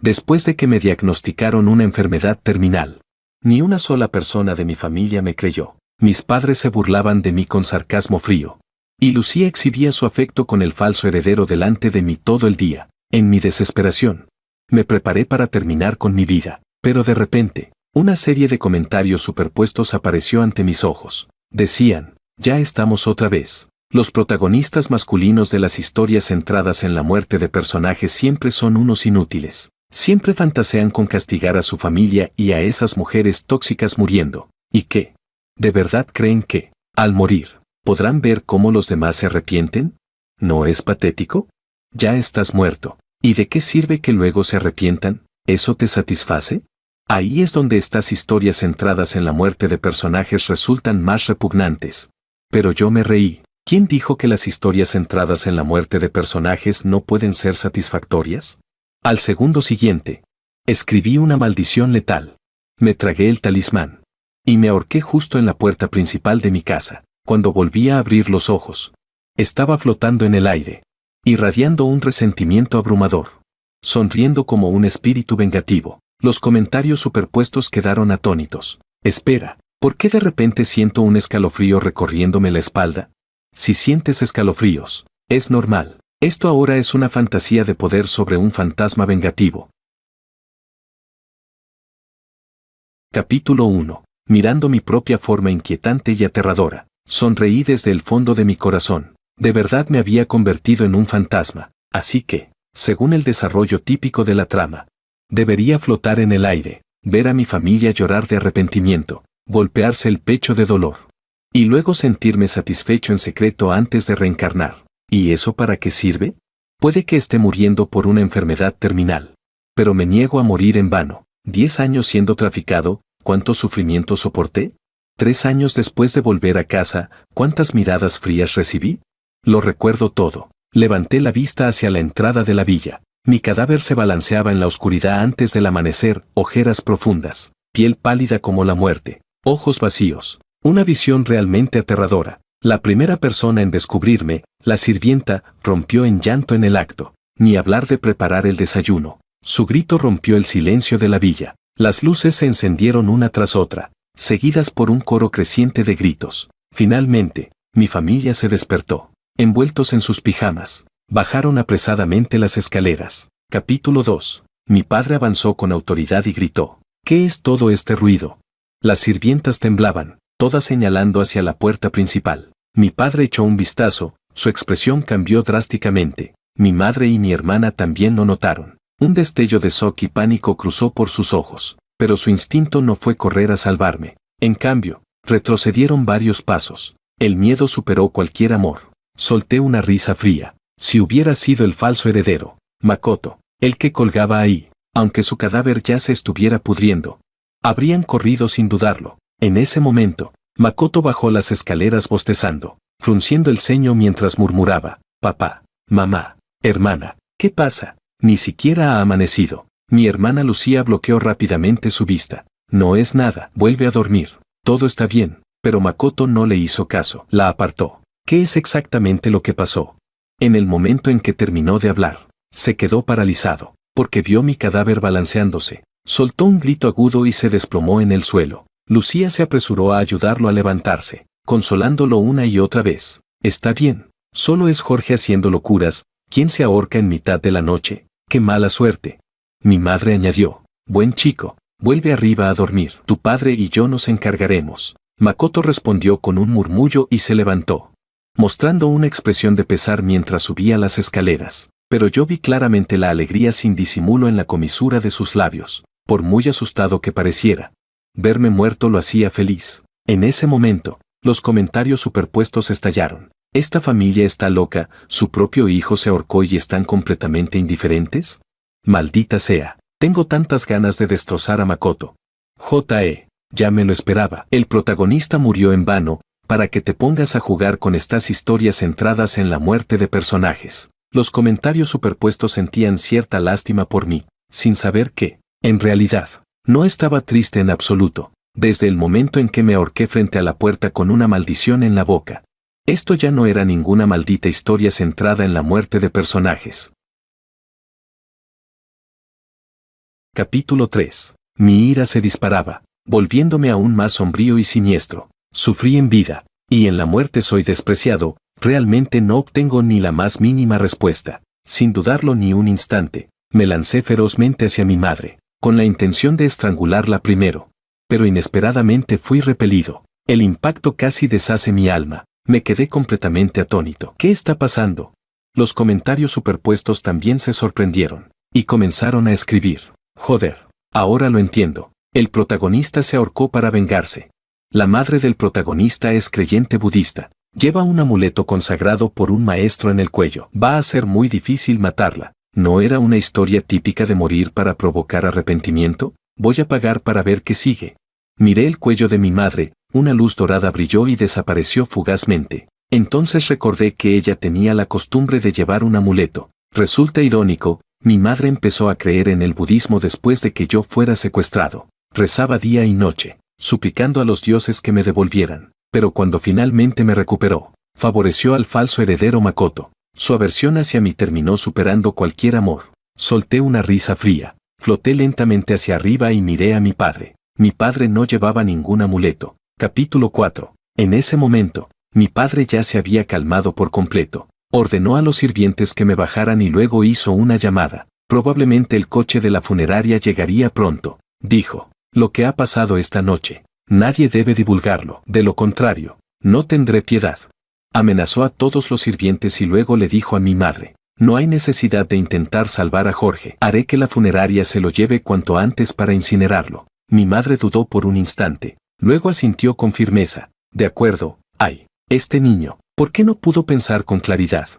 después de que me diagnosticaron una enfermedad terminal. Ni una sola persona de mi familia me creyó. Mis padres se burlaban de mí con sarcasmo frío. Y Lucía exhibía su afecto con el falso heredero delante de mí todo el día. En mi desesperación, me preparé para terminar con mi vida. Pero de repente, una serie de comentarios superpuestos apareció ante mis ojos. Decían, ya estamos otra vez. Los protagonistas masculinos de las historias centradas en la muerte de personajes siempre son unos inútiles. Siempre fantasean con castigar a su familia y a esas mujeres tóxicas muriendo. ¿Y qué? ¿De verdad creen que, al morir, podrán ver cómo los demás se arrepienten? ¿No es patético? Ya estás muerto. ¿Y de qué sirve que luego se arrepientan? ¿Eso te satisface? Ahí es donde estas historias centradas en la muerte de personajes resultan más repugnantes. Pero yo me reí. ¿Quién dijo que las historias centradas en la muerte de personajes no pueden ser satisfactorias? Al segundo siguiente, escribí una maldición letal. Me tragué el talismán. Y me ahorqué justo en la puerta principal de mi casa. Cuando volví a abrir los ojos, estaba flotando en el aire, irradiando un resentimiento abrumador, sonriendo como un espíritu vengativo. Los comentarios superpuestos quedaron atónitos. Espera, ¿por qué de repente siento un escalofrío recorriéndome la espalda? Si sientes escalofríos, es normal. Esto ahora es una fantasía de poder sobre un fantasma vengativo. Capítulo 1. Mirando mi propia forma inquietante y aterradora, sonreí desde el fondo de mi corazón. De verdad me había convertido en un fantasma, así que, según el desarrollo típico de la trama, debería flotar en el aire, ver a mi familia llorar de arrepentimiento, golpearse el pecho de dolor, y luego sentirme satisfecho en secreto antes de reencarnar. ¿Y eso para qué sirve? Puede que esté muriendo por una enfermedad terminal, pero me niego a morir en vano. 10 años siendo traficado, ¿cuánto sufrimiento soporté? 3 años después de volver a casa, ¿cuántas miradas frías recibí? Lo recuerdo todo. Levanté la vista hacia la entrada de la villa. Mi cadáver se balanceaba en la oscuridad antes del amanecer, ojeras profundas, piel pálida como la muerte, ojos vacíos. Una visión realmente aterradora. La primera persona en descubrirme, la sirvienta, rompió en llanto en el acto. Ni hablar de preparar el desayuno. Su grito rompió el silencio de la villa. Las luces se encendieron una tras otra, seguidas por un coro creciente de gritos. Finalmente, mi familia se despertó. Envueltos en sus pijamas, bajaron apresadamente las escaleras. Capítulo 2. Mi padre avanzó con autoridad y gritó. ¿Qué es todo este ruido? Las sirvientas temblaban, todas señalando hacia la puerta principal. Mi padre echó un vistazo, su expresión cambió drásticamente. Mi madre y mi hermana también lo notaron. Un destello de shock y pánico cruzó por sus ojos, pero su instinto no fue correr a salvarme. En cambio, retrocedieron varios pasos. El miedo superó cualquier amor. Solté una risa fría. Si hubiera sido el falso heredero, Makoto, el que colgaba ahí, aunque su cadáver ya se estuviera pudriendo, habrían corrido sin dudarlo. En ese momento, Makoto bajó las escaleras bostezando, frunciendo el ceño mientras murmuraba, papá, mamá, hermana, ¿qué pasa? Ni siquiera ha amanecido. Mi hermana Lucía bloqueó rápidamente su vista. No es nada, vuelve a dormir. Todo está bien, pero Makoto no le hizo caso. La apartó. ¿Qué es exactamente lo que pasó? En el momento en que terminó de hablar, se quedó paralizado, porque vio mi cadáver balanceándose. Soltó un grito agudo y se desplomó en el suelo. Lucía se apresuró a ayudarlo a levantarse, consolándolo una y otra vez. Está bien, solo es Jorge haciendo locuras. ¿Quién se ahorca en mitad de la noche? ¡Qué mala suerte! Mi madre añadió. Buen chico, vuelve arriba a dormir. Tu padre y yo nos encargaremos. Makoto respondió con un murmullo y se levantó, mostrando una expresión de pesar mientras subía las escaleras. Pero yo vi claramente la alegría sin disimulo en la comisura de sus labios. Por muy asustado que pareciera, verme muerto lo hacía feliz. En ese momento, los comentarios superpuestos estallaron. ¿Esta familia está loca? ¿Su propio hijo se ahorcó y están completamente indiferentes? Maldita sea, tengo tantas ganas de destrozar a Makoto. Ya me lo esperaba. El protagonista murió en vano, para que te pongas a jugar con estas historias centradas en la muerte de personajes. Los comentarios superpuestos sentían cierta lástima por mí, sin saber que, en realidad, no estaba triste en absoluto, desde el momento en que me ahorqué frente a la puerta con una maldición en la boca. Esto ya no era ninguna maldita historia centrada en la muerte de personajes. Capítulo 3. Mi ira se disparaba, volviéndome aún más sombrío y siniestro. Sufrí en vida, y en la muerte soy despreciado. Realmente no obtengo ni la más mínima respuesta. Sin dudarlo ni un instante, me lancé ferozmente hacia mi madre, con la intención de estrangularla primero. Pero inesperadamente fui repelido. El impacto casi deshace mi alma. Me quedé completamente atónito. ¿Qué está pasando? Los comentarios superpuestos también se sorprendieron, y comenzaron a escribir. Joder, ahora lo entiendo. El protagonista se ahorcó para vengarse. La madre del protagonista es creyente budista. Lleva un amuleto consagrado por un maestro en el cuello. Va a ser muy difícil matarla. ¿No era una historia típica de morir para provocar arrepentimiento? Voy a pagar para ver qué sigue. Miré el cuello de mi madre, una luz dorada brilló y desapareció fugazmente. Entonces recordé que ella tenía la costumbre de llevar un amuleto. Resulta irónico, mi madre empezó a creer en el budismo después de que yo fuera secuestrado. Rezaba día y noche, suplicando a los dioses que me devolvieran. Pero cuando finalmente me recuperó, favoreció al falso heredero Makoto. Su aversión hacia mí terminó superando cualquier amor. Solté una risa fría, floté lentamente hacia arriba y miré a mi padre. Mi padre no llevaba ningún amuleto. Capítulo 4. En ese momento, mi padre ya se había calmado por completo. Ordenó a los sirvientes que me bajaran y luego hizo una llamada. Probablemente el coche de la funeraria llegaría pronto. Dijo, lo que ha pasado esta noche. Nadie debe divulgarlo. De lo contrario, no tendré piedad. Amenazó a todos los sirvientes y luego le dijo a mi madre, no hay necesidad de intentar salvar a Jorge. Haré que la funeraria se lo lleve cuanto antes para incinerarlo. Mi madre dudó por un instante. Luego asintió con firmeza. De acuerdo, ay, este niño, ¿por qué no pudo pensar con claridad?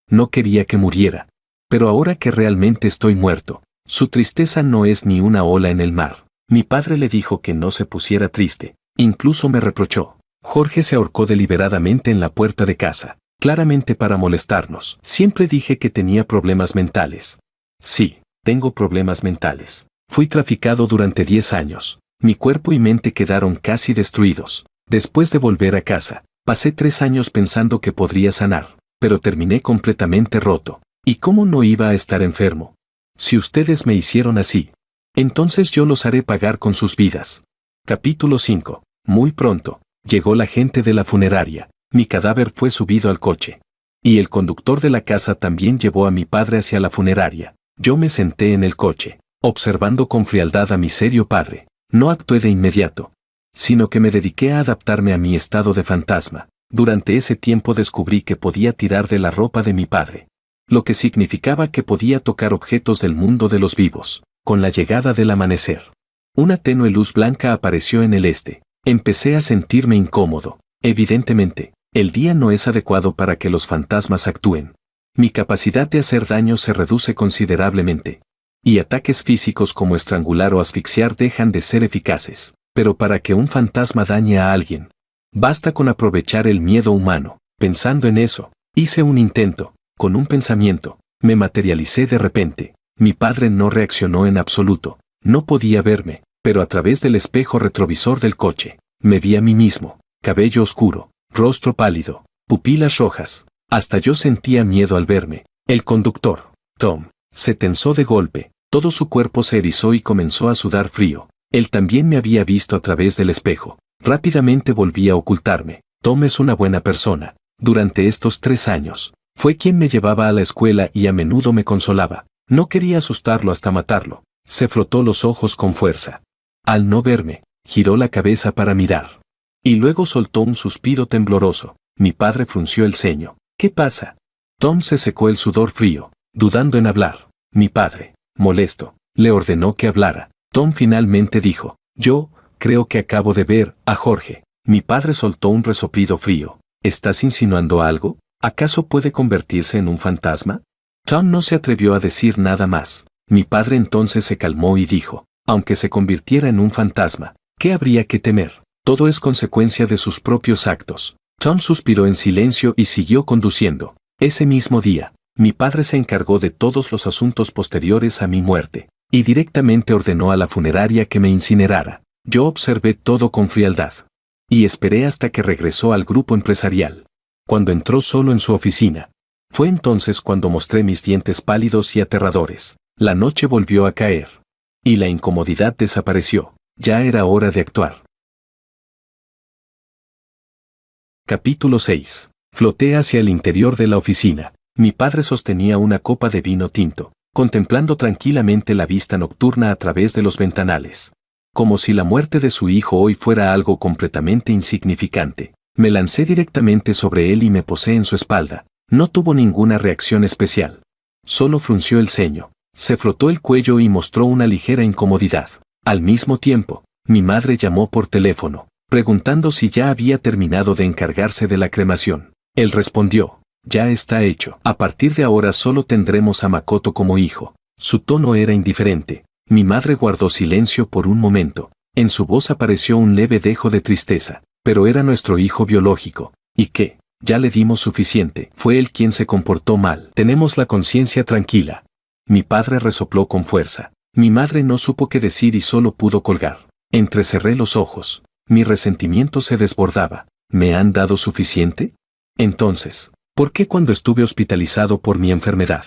No quería que muriera. Pero ahora que realmente estoy muerto, su tristeza no es ni una ola en el mar. Mi padre le dijo que no se pusiera triste. Incluso me reprochó. Jorge se ahorcó deliberadamente en la puerta de casa, claramente para molestarnos. Siempre dije que tenía problemas mentales. Sí, tengo problemas mentales. Fui traficado durante 10 años. Mi cuerpo y mente quedaron casi destruidos. Después de volver a casa, pasé 3 años pensando que podría sanar, pero terminé completamente roto. ¿Y cómo no iba a estar enfermo? Si ustedes me hicieron así, entonces yo los haré pagar con sus vidas. Capítulo 5. Muy pronto, llegó la gente de la funeraria. Mi cadáver fue subido al coche. Y el conductor de la casa también llevó a mi padre hacia la funeraria. Yo me senté en el coche, observando con frialdad a mi serio padre. No actué de inmediato, sino que me dediqué a adaptarme a mi estado de fantasma. Durante ese tiempo descubrí que podía tirar de la ropa de mi padre, lo que significaba que podía tocar objetos del mundo de los vivos. Con la llegada del amanecer, una tenue luz blanca apareció en el este. Empecé a sentirme incómodo. Evidentemente, el día no es adecuado para que los fantasmas actúen. Mi capacidad de hacer daño se reduce considerablemente. Y ataques físicos como estrangular o asfixiar dejan de ser eficaces. Pero para que un fantasma dañe a alguien, basta con aprovechar el miedo humano. Pensando en eso, hice un intento. Con un pensamiento, me materialicé de repente. Mi padre no reaccionó en absoluto. No podía verme, pero a través del espejo retrovisor del coche, me vi a mí mismo. Cabello oscuro, rostro pálido, pupilas rojas. Hasta yo sentía miedo al verme. El conductor, Tom, se tensó de golpe. Todo su cuerpo se erizó y comenzó a sudar frío. Él también me había visto a través del espejo. Rápidamente volví a ocultarme. Tom es una buena persona. Durante estos 3 años, fue quien me llevaba a la escuela y a menudo me consolaba. No quería asustarlo hasta matarlo. Se frotó los ojos con fuerza. Al no verme, giró la cabeza para mirar. Y luego soltó un suspiro tembloroso. Mi padre frunció el ceño. ¿Qué pasa? Tom se secó el sudor frío, dudando en hablar. Mi padre, molesto, le ordenó que hablara. Tom finalmente dijo, yo creo que acabo de ver a Jorge. Mi padre soltó un resoplido frío. ¿Estás insinuando algo? ¿Acaso puede convertirse en un fantasma? Tom no se atrevió a decir nada más. Mi padre entonces se calmó y dijo, aunque se convirtiera en un fantasma, ¿qué habría que temer? Todo es consecuencia de sus propios actos. Tom suspiró en silencio y siguió conduciendo. Ese mismo día, mi padre se encargó de todos los asuntos posteriores a mi muerte, y directamente ordenó a la funeraria que me incinerara. Yo observé todo con frialdad. Y esperé hasta que regresó al grupo empresarial. Cuando entró solo en su oficina, fue entonces cuando mostré mis dientes pálidos y aterradores. La noche volvió a caer. y la incomodidad desapareció. Ya era hora de actuar. Capítulo 6. Floté hacia el interior de la oficina. Mi padre sostenía una copa de vino tinto, contemplando tranquilamente la vista nocturna a través de los ventanales. Como si la muerte de su hijo hoy fuera algo completamente insignificante, me lancé directamente sobre él y me posé en su espalda. No tuvo ninguna reacción especial. Solo frunció el ceño, se frotó el cuello y mostró una ligera incomodidad. Al mismo tiempo, mi madre llamó por teléfono, preguntando si ya había terminado de encargarse de la cremación. Él respondió: ya está hecho. A partir de ahora solo tendremos a Makoto como hijo. Su tono era indiferente. Mi madre guardó silencio por un momento. En su voz apareció un leve dejo de tristeza. Pero era nuestro hijo biológico. ¿Y qué? Ya le dimos suficiente. Fue él quien se comportó mal. Tenemos la conciencia tranquila. Mi padre resopló con fuerza. Mi madre no supo qué decir y solo pudo colgar. Entrecerré los ojos. Mi resentimiento se desbordaba. ¿Me han dado suficiente? Entonces, ¿por qué cuando estuve hospitalizado por mi enfermedad,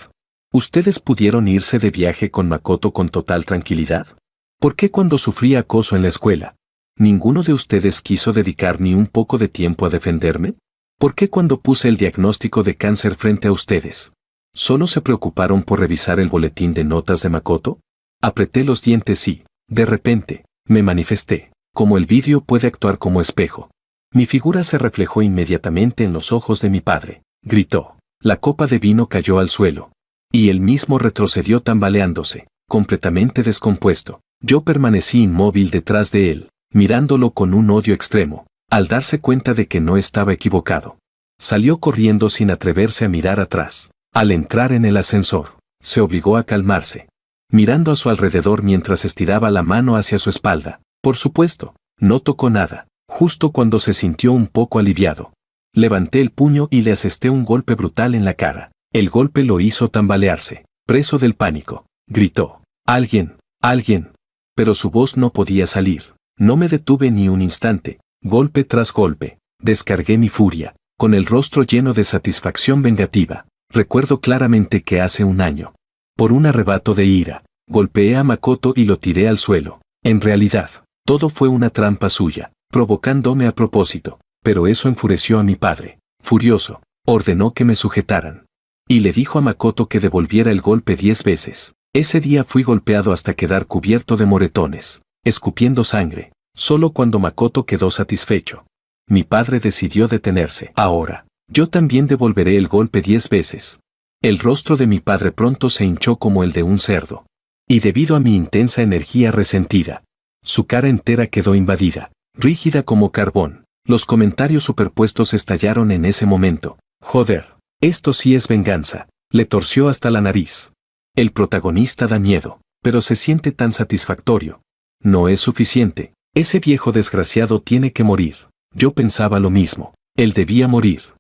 ustedes pudieron irse de viaje con Makoto con total tranquilidad? ¿Por qué cuando sufrí acoso en la escuela, ninguno de ustedes quiso dedicar ni un poco de tiempo a defenderme? ¿Por qué cuando puse el diagnóstico de cáncer frente a ustedes, solo se preocuparon por revisar el boletín de notas de Makoto? Apreté los dientes y, de repente, me manifesté. Como el vidrio puede actuar como espejo. Mi figura se reflejó inmediatamente en los ojos de mi padre. Gritó. La copa de vino cayó al suelo. Y él mismo retrocedió tambaleándose, completamente descompuesto. Yo permanecí inmóvil detrás de él, mirándolo con un odio extremo, al darse cuenta de que no estaba equivocado. Salió corriendo sin atreverse a mirar atrás. Al entrar en el ascensor, se obligó a calmarse, mirando a su alrededor mientras estiraba la mano hacia su espalda. Por supuesto, no tocó nada. Justo cuando se sintió un poco aliviado, levanté el puño y le asesté un golpe brutal en la cara. El golpe lo hizo tambalearse. Preso del pánico, gritó: «¡Alguien! ¡Alguien!». Pero su voz no podía salir. No me detuve ni un instante. Golpe tras golpe, descargué mi furia, con el rostro lleno de satisfacción vengativa. Recuerdo claramente que hace un año, por un arrebato de ira, golpeé a Makoto y lo tiré al suelo. En realidad, todo fue una trampa suya, provocándome a propósito, pero eso enfureció a mi padre. Furioso, ordenó que me sujetaran. Y le dijo a Makoto que devolviera el golpe 10 veces. Ese día fui golpeado hasta quedar cubierto de moretones, escupiendo sangre, solo cuando Makoto quedó satisfecho. Mi padre decidió detenerse. Ahora, yo también devolveré el golpe 10 veces. El rostro de mi padre pronto se hinchó como el de un cerdo. Y debido a mi intensa energía resentida, su cara entera quedó invadida, rígida como carbón. Los comentarios superpuestos estallaron en ese momento. Joder, esto sí es venganza. Le torció hasta la nariz. El protagonista da miedo, pero se siente tan satisfactorio. No es suficiente. Ese viejo desgraciado tiene que morir. Yo pensaba lo mismo. Él debía morir.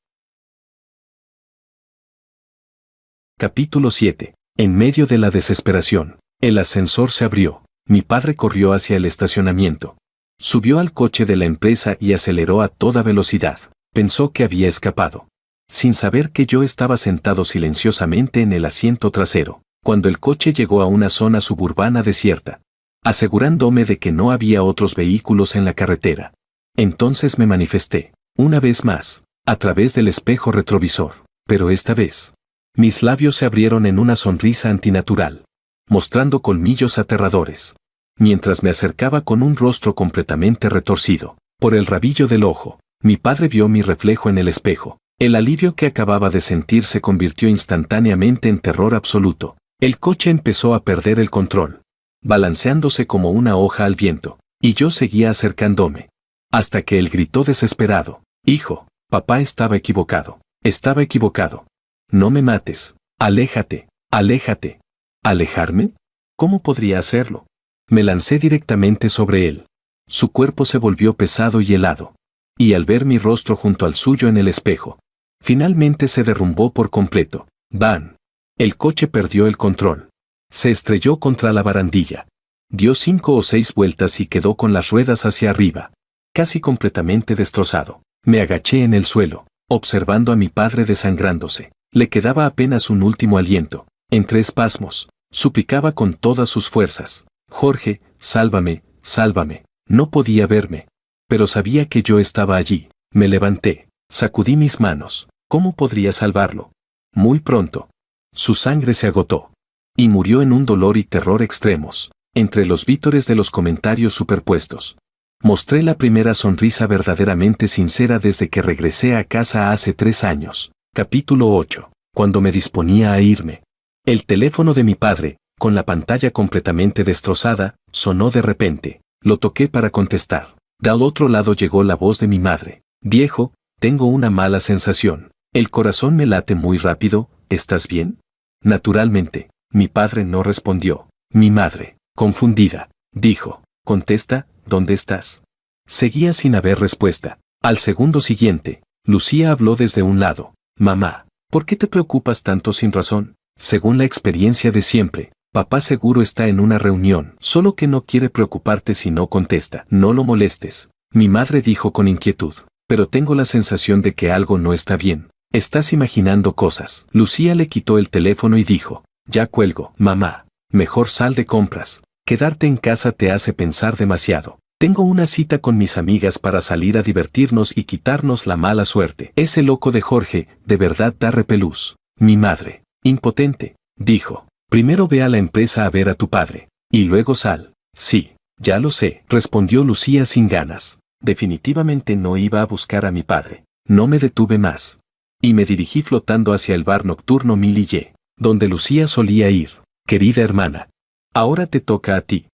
Capítulo 7. En medio de la desesperación, el ascensor se abrió. Mi padre corrió hacia el estacionamiento. Subió al coche de la empresa y aceleró a toda velocidad. Pensó que había escapado, sin saber que yo estaba sentado silenciosamente en el asiento trasero, cuando el coche llegó a una zona suburbana desierta, asegurándome de que no había otros vehículos en la carretera. Entonces me manifesté, una vez más, a través del espejo retrovisor, pero esta vez, mis labios se abrieron en una sonrisa antinatural, mostrando colmillos aterradores, mientras me acercaba con un rostro completamente retorcido. Por el rabillo del ojo, mi padre vio mi reflejo en el espejo. El alivio que acababa de sentir se convirtió instantáneamente en terror absoluto. El coche empezó a perder el control, balanceándose como una hoja al viento, y yo seguía acercándome, hasta que él gritó desesperado: «Hijo, papá estaba equivocado. Estaba equivocado. No me mates. Aléjate, aléjate». ¿Alejarme? ¿Cómo podría hacerlo? Me lancé directamente sobre él. Su cuerpo se volvió pesado y helado. Y al ver mi rostro junto al suyo en el espejo, finalmente se derrumbó por completo. ¡Bam! El coche perdió el control. Se estrelló contra la barandilla. Dio 5 o 6 vueltas y quedó con las ruedas hacia arriba, casi completamente destrozado. Me agaché en el suelo, observando a mi padre desangrándose. Le quedaba apenas un último aliento. Entre espasmos, suplicaba con todas sus fuerzas: Jorge, sálvame, sálvame. No podía verme. Pero sabía que yo estaba allí. Me levanté. Sacudí mis manos. ¿Cómo podría salvarlo? Muy pronto. Su sangre se agotó. Y murió en un dolor y terror extremos, entre los vítores de los comentarios superpuestos. Mostré la primera sonrisa verdaderamente sincera desde que regresé a casa hace 3 años. Capítulo 8. Cuando me disponía a irme. El teléfono de mi padre, con la pantalla completamente destrozada, sonó de repente. Lo toqué para contestar. Del otro lado llegó la voz de mi madre. Viejo, tengo una mala sensación. El corazón me late muy rápido, ¿estás bien? Naturalmente, mi padre no respondió. Mi madre, confundida, dijo, contesta, ¿dónde estás? Seguía sin haber respuesta. Al segundo siguiente, Lucía habló desde un lado. Mamá, ¿por qué te preocupas tanto sin razón? Según la experiencia de siempre, papá seguro está en una reunión, solo que no quiere preocuparte si no contesta. No lo molestes, mi madre dijo con inquietud. Pero tengo la sensación de que algo no está bien. Estás imaginando cosas. Lucía le quitó el teléfono y dijo, ya cuelgo. Mamá, mejor sal de compras. Quedarte en casa te hace pensar demasiado. Tengo una cita con mis amigas para salir a divertirnos y quitarnos la mala suerte. Ese loco de Jorge, de verdad da repelús. Mi madre, impotente, dijo, primero ve a la empresa a ver a tu padre, y luego sal. Sí, ya lo sé, respondió Lucía sin ganas. Definitivamente no iba a buscar a mi padre. No me detuve más. Y me dirigí flotando hacia el bar nocturno Millie, donde Lucía solía ir. Querida hermana, ahora te toca a ti.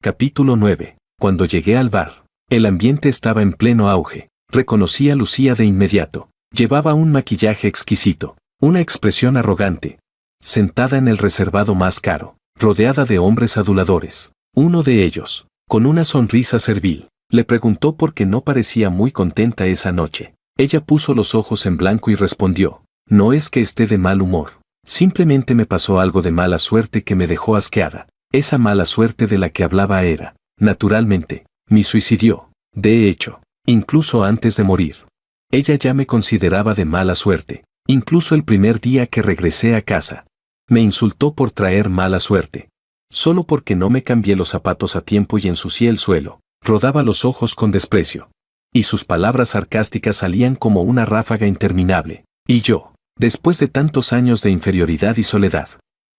Capítulo 9. Cuando llegué al bar, el ambiente estaba en pleno auge. Reconocí a Lucía de inmediato. Llevaba un maquillaje exquisito, una expresión arrogante. Sentada en el reservado más caro, rodeada de hombres aduladores. Uno de ellos, con una sonrisa servil, le preguntó por qué no parecía muy contenta esa noche. Ella puso los ojos en blanco y respondió, no es que esté de mal humor. Simplemente me pasó algo de mala suerte que me dejó asqueada. Esa mala suerte de la que hablaba era, naturalmente, mi suicidio. De hecho, incluso antes de morir. Ella ya me consideraba de mala suerte, incluso el primer día que regresé a casa. Me insultó por traer mala suerte. Solo porque no me cambié los zapatos a tiempo y ensucié el suelo, rodaba los ojos con desprecio. Y sus palabras sarcásticas salían como una ráfaga interminable. Y yo, después de tantos años de inferioridad y soledad,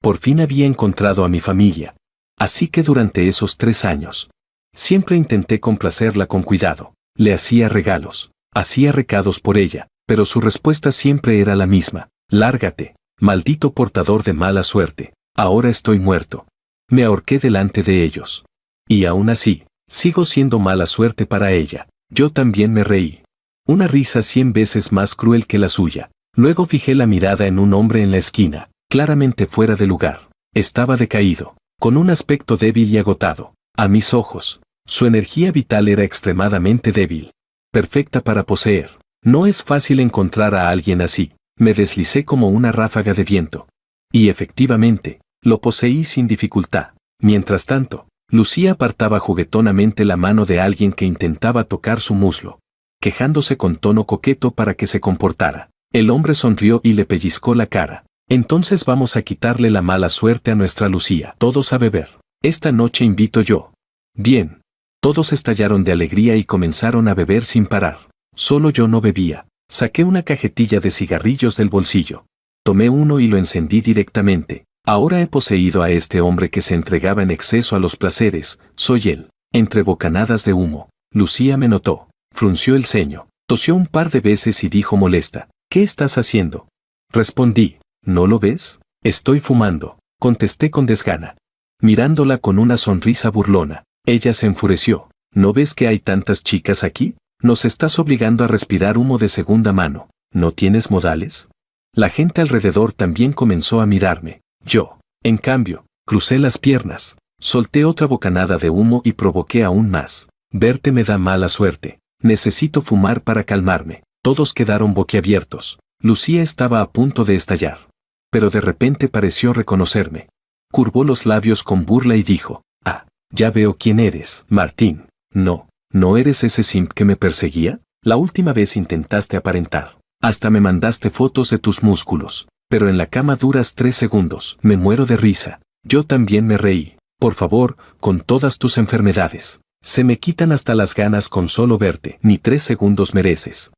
por fin había encontrado a mi familia. Así que durante esos 3 años, siempre intenté complacerla con cuidado. Le hacía regalos, hacía recados por ella, pero su respuesta siempre era la misma. Lárgate, maldito portador de mala suerte, ahora estoy muerto. Me ahorqué delante de ellos. Y aún así, sigo siendo mala suerte para ella. Yo también me reí. Una risa 100 veces más cruel que la suya. Luego fijé la mirada en un hombre en la esquina, claramente fuera de lugar. Estaba decaído, con un aspecto débil y agotado. A mis ojos, su energía vital era extremadamente débil. Perfecta para poseer. No es fácil encontrar a alguien así. Me deslicé como una ráfaga de viento. Y efectivamente, lo poseí sin dificultad. Mientras tanto, Lucía apartaba juguetonamente la mano de alguien que intentaba tocar su muslo, quejándose con tono coqueto para que se comportara. El hombre sonrió y le pellizcó la cara. Entonces vamos a quitarle la mala suerte a nuestra Lucía. Todos a beber. Esta noche invito yo. Bien. Todos estallaron de alegría y comenzaron a beber sin parar. Solo yo no bebía. Saqué una cajetilla de cigarrillos del bolsillo. Tomé uno y lo encendí directamente. Ahora he poseído a este hombre que se entregaba en exceso a los placeres, soy él. Entre bocanadas de humo, Lucía me notó, frunció el ceño, tosió un par de veces y dijo molesta, ¿qué estás haciendo? Respondí, ¿no lo ves? Estoy fumando, contesté con desgana. Mirándola con una sonrisa burlona, ella se enfureció, ¿no ves que hay tantas chicas aquí? Nos estás obligando a respirar humo de segunda mano, ¿no tienes modales? La gente alrededor también comenzó a mirarme. Yo, en cambio, crucé las piernas, solté otra bocanada de humo y provoqué aún más. Verte me da mala suerte. Necesito fumar para calmarme. Todos quedaron boquiabiertos. Lucía estaba a punto de estallar. Pero de repente pareció reconocerme. Curvó los labios con burla y dijo, ah, ya veo quién eres, Martín. No, ¿no eres ese simp que me perseguía? La última vez intentaste aparentar. Hasta me mandaste fotos de tus músculos. pero en la cama duras 3 segundos. Me muero de risa. Yo también me reí. Por favor, con todas tus enfermedades. Se me quitan hasta las ganas con solo verte. Ni 3 segundos mereces.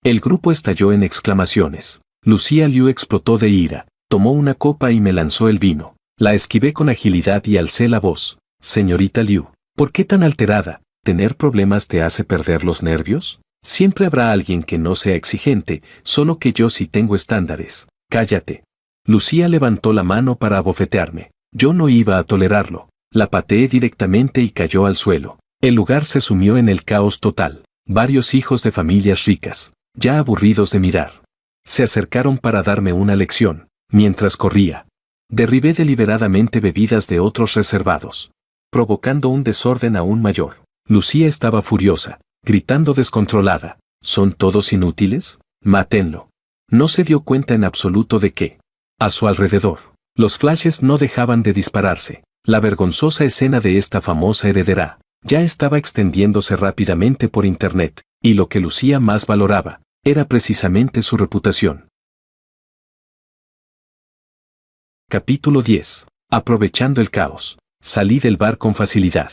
El grupo estalló en exclamaciones. Lucía Liu explotó de ira. Tomó una copa y me lanzó el vino. La esquivé con agilidad y alcé la voz. Señorita Liu, ¿por qué tan alterada? ¿Tener problemas te hace perder los nervios? Siempre habrá alguien que no sea exigente, solo que yo sí tengo estándares. Cállate. Lucía levantó la mano para abofetearme. Yo no iba a tolerarlo. La pateé directamente y cayó al suelo. El lugar se sumió en el caos total. Varios hijos de familias ricas, ya aburridos de mirar, se acercaron para darme una lección. Mientras corría, derribé deliberadamente bebidas de otros reservados, provocando un desorden aún mayor. Lucía estaba furiosa, gritando descontrolada. ¿Son todos inútiles? Mátenlo. No se dio cuenta en absoluto de que, a su alrededor, los flashes no dejaban de dispararse. La vergonzosa escena de esta famosa heredera ya estaba extendiéndose rápidamente por internet, y lo que Lucía más valoraba era precisamente su reputación. Capítulo 10. Aprovechando el caos. Salí del bar con facilidad.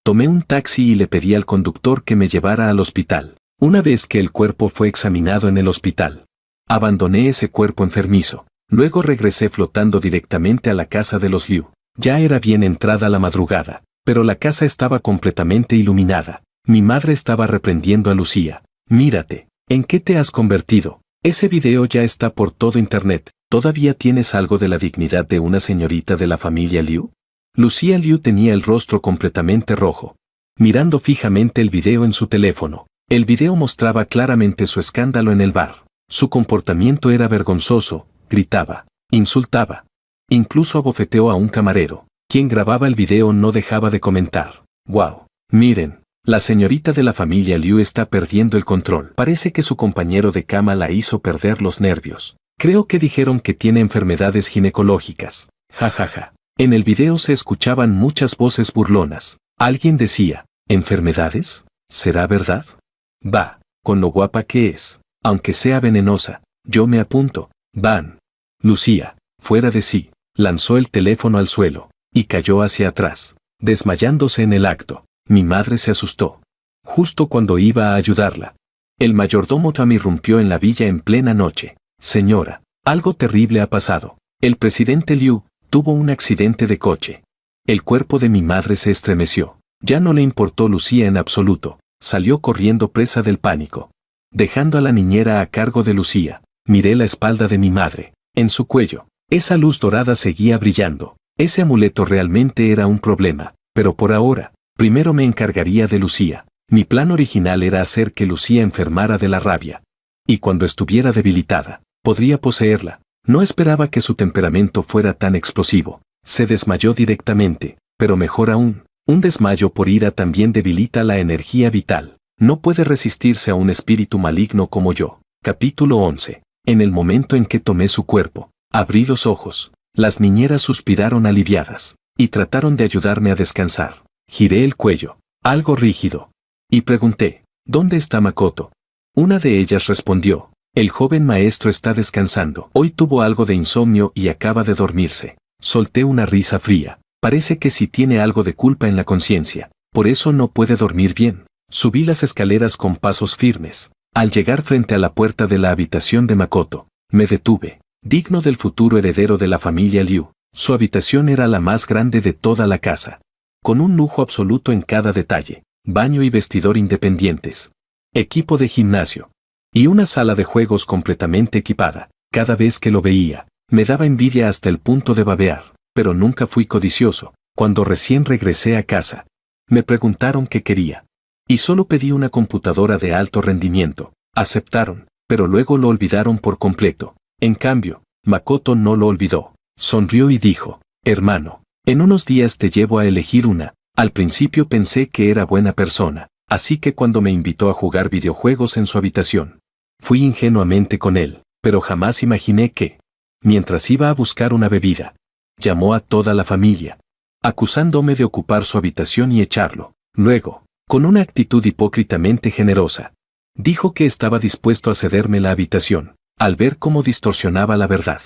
Tomé un taxi y le pedí al conductor que me llevara al hospital. Una vez que el cuerpo fue examinado en el hospital, abandoné ese cuerpo enfermizo. Luego regresé flotando directamente a la casa de los Liu. Ya era bien entrada la madrugada, pero la casa estaba completamente iluminada. Mi madre estaba reprendiendo a Lucía. Mírate, ¿en qué te has convertido? Ese video ya está por todo internet. ¿Todavía tienes algo de la dignidad de una señorita de la familia Liu? Lucía Liu tenía el rostro completamente rojo, mirando fijamente el video en su teléfono. El video mostraba claramente su escándalo en el bar. Su comportamiento era vergonzoso, gritaba, insultaba. Incluso abofeteó a un camarero. Quien grababa el video no dejaba de comentar. «Wow, miren, la señorita de la familia Liu está perdiendo el control. Parece que su compañero de cama la hizo perder los nervios. Creo que dijeron que tiene enfermedades ginecológicas. Jajaja». En el video se escuchaban muchas voces burlonas. Alguien decía, ¿enfermedades? ¿Será verdad? Va, con lo guapa que es. Aunque sea venenosa, yo me apunto. Van. Lucía, fuera de sí, lanzó el teléfono al suelo y cayó hacia atrás, desmayándose en el acto. Mi madre se asustó. Justo cuando iba a ayudarla, el mayordomo Tam irrumpió en la villa en plena noche. Señora, algo terrible ha pasado. El presidente Liu tuvo un accidente de coche. El cuerpo de mi madre se estremeció. Ya no le importó Lucía en absoluto. Salió corriendo presa del pánico, dejando a la niñera a cargo de Lucía. Miré la espalda de mi madre. En su cuello, esa luz dorada seguía brillando. Ese amuleto realmente era un problema, pero por ahora, primero me encargaría de Lucía. Mi plan original era hacer que Lucía enfermara de la rabia. Y cuando estuviera debilitada, podría poseerla. No esperaba que su temperamento fuera tan explosivo. Se desmayó directamente, pero mejor aún, un desmayo por ira también debilita la energía vital. No puede resistirse a un espíritu maligno como yo. Capítulo 11. En el momento en que tomé su cuerpo, abrí los ojos. Las niñeras suspiraron aliviadas y trataron de ayudarme a descansar. Giré el cuello, algo rígido, y pregunté, ¿dónde está Makoto? Una de ellas respondió, el joven maestro está descansando. Hoy tuvo algo de insomnio y acaba de dormirse. Solté una risa fría. Parece que sí tiene algo de culpa en la conciencia. Por eso no puede dormir bien. Subí las escaleras con pasos firmes. Al llegar frente a la puerta de la habitación de Makoto, me detuve. Digno del futuro heredero de la familia Liu, su habitación era la más grande de toda la casa, con un lujo absoluto en cada detalle, baño y vestidor independientes, equipo de gimnasio, y una sala de juegos completamente equipada. Cada vez que lo veía, me daba envidia hasta el punto de babear, pero nunca fui codicioso. Cuando recién regresé a casa, me preguntaron qué quería, y solo pedí una computadora de alto rendimiento. Aceptaron, pero luego lo olvidaron por completo. En cambio, Makoto no lo olvidó. Sonrió y dijo, hermano, en unos días te llevo a elegir una. Al principio pensé que era buena persona, así que cuando me invitó a jugar videojuegos en su habitación, fui ingenuamente con él, pero jamás imaginé que, mientras iba a buscar una bebida, llamó a toda la familia, acusándome de ocupar su habitación y echarlo. Luego, con una actitud hipócritamente generosa, dijo que estaba dispuesto a cederme la habitación. Al ver cómo distorsionaba la verdad,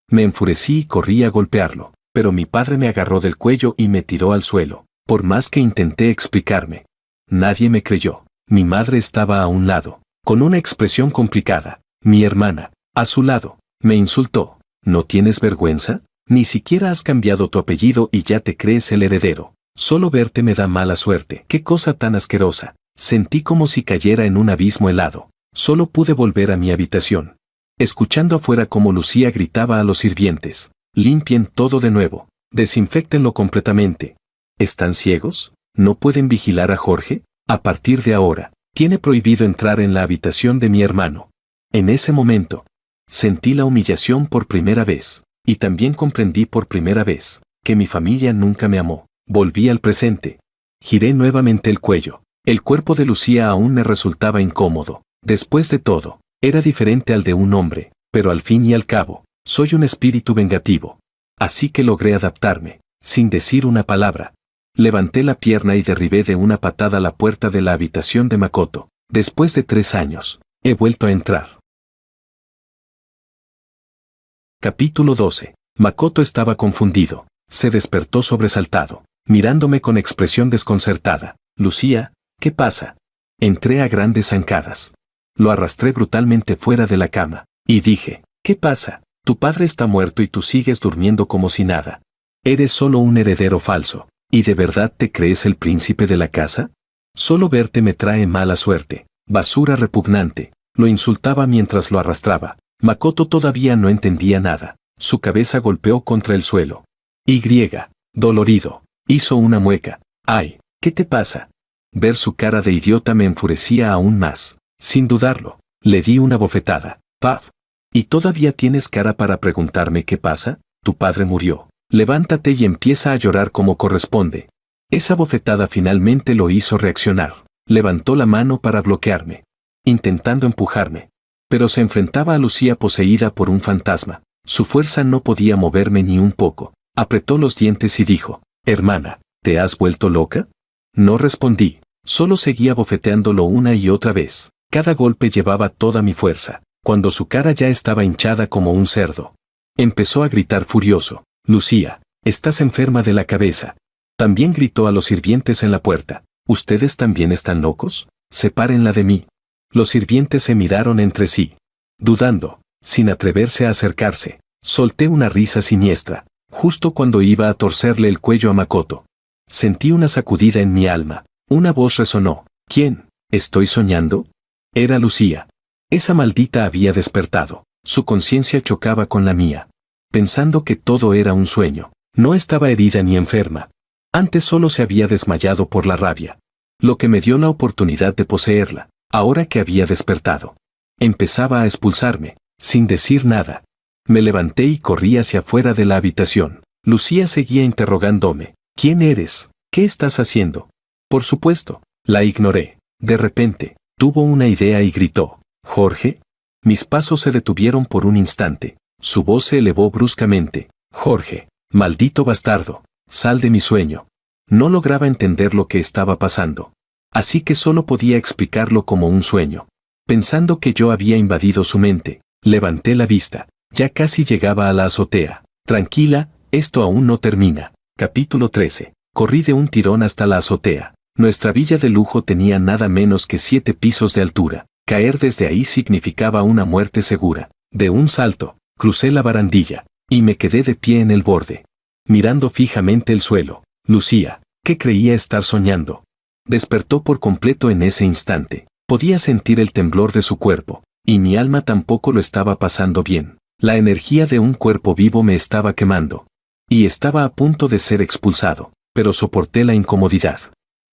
Me enfurecí y corrí a golpearlo, pero mi padre me agarró del cuello y me tiró al suelo. Por más que intenté explicarme, nadie me creyó. Mi madre estaba a un lado, con una expresión complicada. Mi hermana, a su lado, me insultó. ¿No tienes vergüenza? Ni siquiera has cambiado tu apellido y ya te crees el heredero. Solo verte me da mala suerte. ¡Qué cosa tan asquerosa! Sentí como si cayera en un abismo helado. Solo pude volver a mi habitación, escuchando afuera cómo Lucía gritaba a los sirvientes: limpien todo de nuevo, desinféctenlo completamente. ¿Están ciegos? ¿No pueden vigilar a Jorge? A partir de ahora, tiene prohibido entrar en la habitación de mi hermano. En ese momento, sentí la humillación por primera vez, y también comprendí por primera vez que mi familia nunca me amó. Volví al presente. Giré nuevamente el cuello. El cuerpo de Lucía aún me resultaba incómodo. Después de todo, era diferente al de un hombre, pero al fin y al cabo, soy un espíritu vengativo. Así que logré adaptarme, sin decir una palabra. Levanté la pierna y derribé de una patada la puerta de la habitación de Makoto. Después de 3 años, he vuelto a entrar. Capítulo 12. Makoto estaba confundido. Se despertó sobresaltado, mirándome con expresión desconcertada. Lucía, ¿qué pasa? Entré a grandes zancadas. Lo arrastré brutalmente fuera de la cama, y dije: ¿qué pasa? Tu padre está muerto y tú sigues durmiendo como si nada. Eres solo un heredero falso. ¿Y de verdad te crees el príncipe de la casa? Solo verte me trae mala suerte. Basura repugnante. Lo insultaba mientras lo arrastraba. Makoto todavía no entendía nada. Su cabeza golpeó contra el suelo. Dolorido. Hizo una mueca. ¡Ay! ¿Qué te pasa? Ver su cara de idiota me enfurecía aún más. Sin dudarlo, le di una bofetada. ¡Paf! ¿Y todavía tienes cara para preguntarme qué pasa? Tu padre murió. Levántate y empieza a llorar como corresponde. Esa bofetada finalmente lo hizo reaccionar. Levantó la mano para bloquearme, intentando empujarme. Pero se enfrentaba a Lucía poseída por un fantasma. Su fuerza no podía moverme ni un poco. Apretó los dientes y dijo: hermana, ¿te has vuelto loca? No respondí, solo seguía bofeteándolo una y otra vez. Cada golpe llevaba toda mi fuerza. Cuando su cara ya estaba hinchada como un cerdo, empezó a gritar furioso: Lucía, estás enferma de la cabeza. También gritó a los sirvientes en la puerta: ¿ustedes también están locos? Sepárenla de mí. Los sirvientes se miraron entre sí, dudando, sin atreverse a acercarse. Solté una risa siniestra, justo cuando iba a torcerle el cuello a Makoto. Sentí una sacudida en mi alma. Una voz resonó: ¿quién? ¿Estoy soñando? Era Lucía. Esa maldita había despertado. Su conciencia chocaba con la mía, pensando que todo era un sueño. No estaba herida ni enferma. Antes solo se había desmayado por la rabia, lo que me dio la oportunidad de poseerla. Ahora que había despertado, empezaba a expulsarme, sin decir nada. Me levanté y corrí hacia afuera de la habitación. Lucía seguía interrogándome: ¿quién eres? ¿Qué estás haciendo? Por supuesto, la ignoré. De repente, tuvo una idea y gritó: ¿Jorge? Mis pasos se detuvieron por un instante. Su voz se elevó bruscamente: Jorge, maldito bastardo, sal de mi sueño. No lograba entender lo que estaba pasando, así que solo podía explicarlo como un sueño. Pensando que yo había invadido su mente, levanté la vista. Ya casi llegaba a la azotea. Tranquila, esto aún no termina. Capítulo 13. Corrí de un tirón hasta la azotea. Nuestra villa de lujo tenía nada menos que 7 pisos de altura. Caer desde ahí significaba una muerte segura. De un salto, crucé la barandilla, y me quedé de pie en el borde, mirando fijamente el suelo. Lucía, que creía estar soñando, despertó por completo en ese instante. Podía sentir el temblor de su cuerpo, y mi alma tampoco lo estaba pasando bien. La energía de un cuerpo vivo me estaba quemando, y estaba a punto de ser expulsado, pero soporté la incomodidad.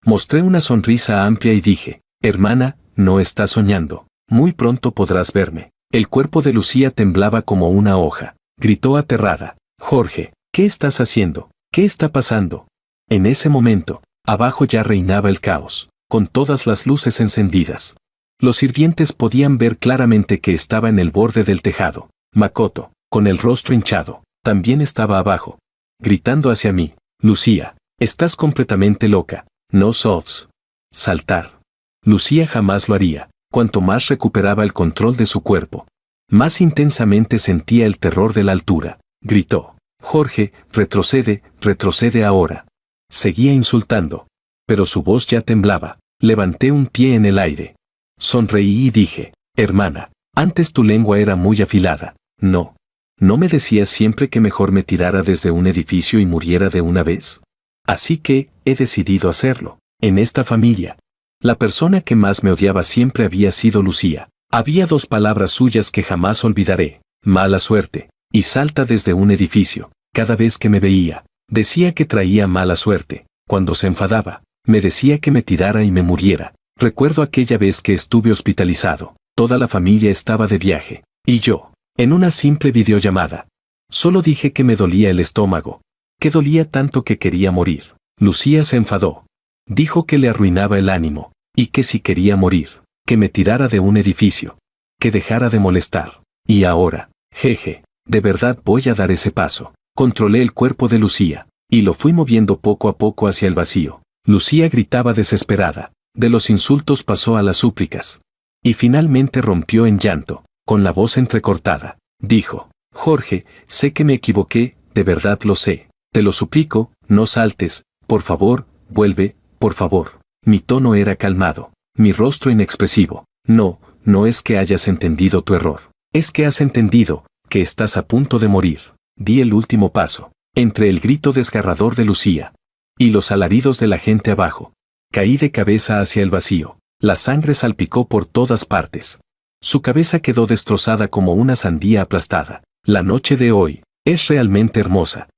Mostré una sonrisa amplia y dije: hermana, no estás soñando. Muy pronto podrás verme. El cuerpo de Lucía temblaba como una hoja. Gritó aterrada: Jorge, ¿qué estás haciendo? ¿Qué está pasando? En ese momento, abajo ya reinaba el caos, con todas las luces encendidas. Los sirvientes podían ver claramente que estaba en el borde del tejado. Makoto, con el rostro hinchado, también estaba abajo, gritando hacia mí: Lucía, estás completamente loca. No sos. Saltar. Lucía jamás lo haría. Cuanto más recuperaba el control de su cuerpo, Más intensamente sentía el terror de la altura. Gritó: Jorge, retrocede, retrocede ahora. Seguía insultando, pero su voz ya temblaba. Levanté un pie en el aire. Sonreí y dije: hermana, antes tu lengua era muy afilada. ¿No me decías siempre que mejor me tirara desde un edificio y muriera de una vez? Así que, he decidido hacerlo. En esta familia, la persona que más me odiaba siempre había sido Lucía. Había 2 palabras suyas que jamás olvidaré: mala suerte, y salta desde un edificio. Cada vez que me veía, decía que traía mala suerte. Cuando se enfadaba, me decía que me tirara y me muriera. Recuerdo aquella vez que estuve hospitalizado. Toda la familia estaba de viaje, y yo, en una simple videollamada, solo dije que me dolía el estómago, que dolía tanto que quería morir. Lucía se enfadó. Dijo que le arruinaba el ánimo, y que si quería morir, que me tirara de un edificio, que dejara de molestar. Y ahora, jeje, de verdad voy a dar ese paso. Controlé el cuerpo de Lucía, y lo fui moviendo poco a poco hacia el vacío. Lucía gritaba desesperada. De los insultos pasó a las súplicas. Y finalmente rompió en llanto, con la voz entrecortada. Dijo: Jorge, sé que me equivoqué, de verdad lo sé. Te lo suplico, no saltes, por favor, vuelve, por favor. Mi tono era calmado, mi rostro inexpresivo. No es que hayas entendido tu error. Es que has entendido que estás a punto de morir. Di el último paso. Entre el grito desgarrador de Lucía y los alaridos de la gente abajo, caí de cabeza hacia el vacío. La sangre salpicó por todas partes. Su cabeza quedó destrozada como una sandía aplastada. La noche de hoy es realmente hermosa.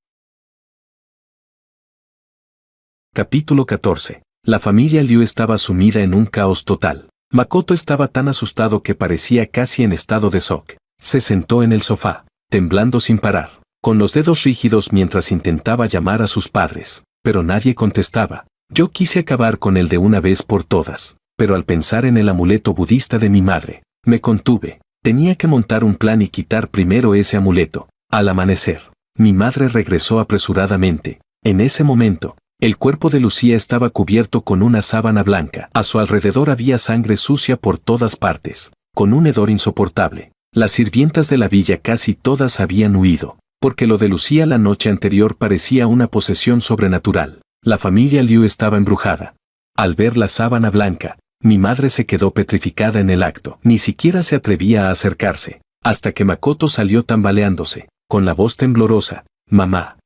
Capítulo 14. La familia Liu estaba sumida en un caos total. Makoto estaba tan asustado que parecía casi en estado de shock. Se sentó en el sofá, temblando sin parar, con los dedos rígidos mientras intentaba llamar a sus padres, pero nadie contestaba. Yo quise acabar con él de una vez por todas, pero al pensar en el amuleto budista de mi madre, me contuve. Tenía que montar un plan y quitar primero ese amuleto. Al amanecer, mi madre regresó apresuradamente. En ese momento, el cuerpo de Lucía estaba cubierto con una sábana blanca. A su alrededor había sangre sucia por todas partes, con un hedor insoportable. Las sirvientas de la villa casi todas habían huido, porque lo de Lucía la noche anterior parecía una posesión sobrenatural. La familia Liu estaba embrujada. Al ver la sábana blanca, mi madre se quedó petrificada en el acto. Ni siquiera se atrevía a acercarse, hasta que Makoto salió tambaleándose, con la voz temblorosa: mamá.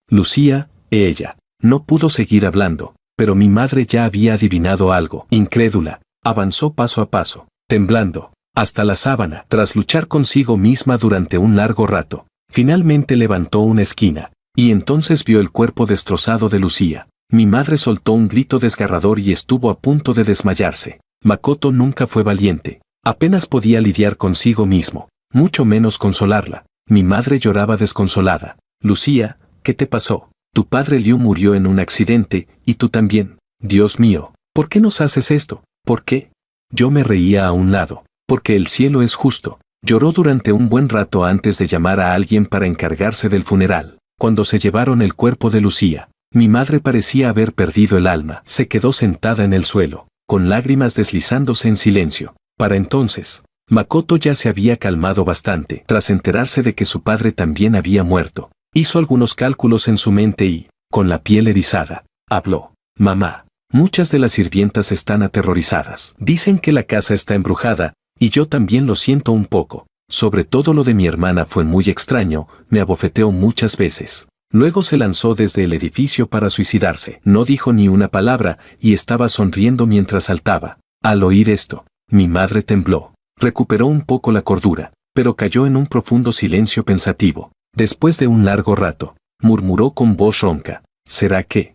Lucía, ella, no pudo seguir hablando, pero mi madre ya había adivinado algo. Incrédula, avanzó paso a paso, temblando, hasta la sábana. Tras luchar consigo misma durante un largo rato, finalmente levantó una esquina, y entonces vio el cuerpo destrozado de Lucía. Mi madre soltó un grito desgarrador y estuvo a punto de desmayarse. Makoto nunca fue valiente. Apenas podía lidiar consigo mismo, mucho menos consolarla. Mi madre lloraba desconsolada. Lucía, ¿qué te pasó? Tu padre Liu murió en un accidente, y tú también. Dios mío, ¿por qué nos haces esto? ¿Por qué? Yo me reía a un lado. Porque el cielo es justo. Lloró durante un buen rato antes de llamar a alguien para encargarse del funeral. Cuando se llevaron el cuerpo de Lucía, mi madre parecía haber perdido el alma. Se quedó sentada en el suelo, con lágrimas deslizándose en silencio. Para entonces, Makoto ya se había calmado bastante. Tras enterarse de que su padre también había muerto, hizo algunos cálculos en su mente y, con la piel erizada, habló: mamá, muchas de las sirvientas están aterrorizadas. Dicen que la casa está embrujada, y yo también lo siento un poco. Sobre todo lo de mi hermana fue muy extraño, me abofeteó muchas veces. Luego se lanzó desde el edificio para suicidarse. No dijo ni una palabra y estaba sonriendo mientras saltaba. Al oír esto, mi madre tembló. Recuperó un poco la cordura, pero cayó en un profundo silencio pensativo. Después de un largo rato, murmuró con voz ronca: ¿será que